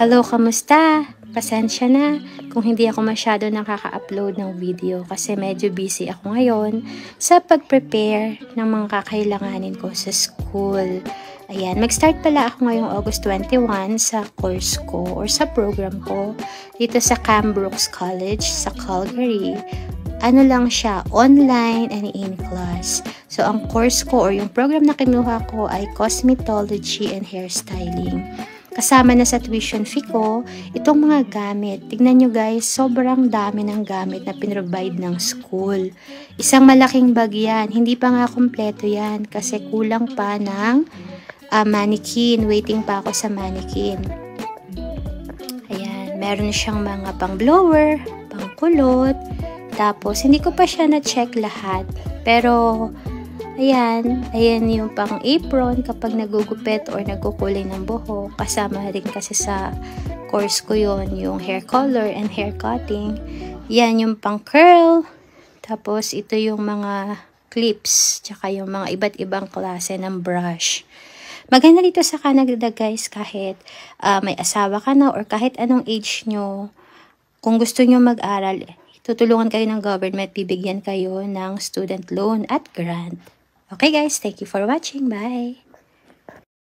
Hello, kamusta? Pasensya na kung hindi ako masyado nakaka-upload ng video kasi medyo busy ako ngayon sa pag-prepare ng mga kakailanganin ko sa school. Ayan, mag-start pala ako ngayong August 21 sa course ko or sa program ko dito sa Cambrooks College sa Calgary. Ano lang siya, online and in-class. So, ang course ko or yung program na kinuha ko ay Cosmetology and Hairstyling. Kasama na sa tuition fee ko, itong mga gamit. Tignan nyo guys, sobrang dami ng gamit na pinrovide ng school. Isang malaking bag yan. Hindi pa nga kompleto yan kasi kulang pa ng mannequin. Waiting pa ako sa mannequin. Ayan, meron siyang mga pang blower, pang kulot. Tapos, hindi ko pa siya na-check lahat. Pero, ayan yung pang apron kapag nagugupit or nagkukulay ng buhok. Kasama rin kasi sa course ko yon yung hair color and hair cutting. Yan yung pang curl. Tapos, ito yung mga clips. Tsaka yung mga iba't ibang klase ng brush. Maganda dito sa Canada guys kahit may asawa ka na or kahit anong age nyo. Kung gusto nyo mag-aral, tutulungan kayo ng government, bibigyan kayo ng student loan at grant. Okay guys, thank you for watching. Bye!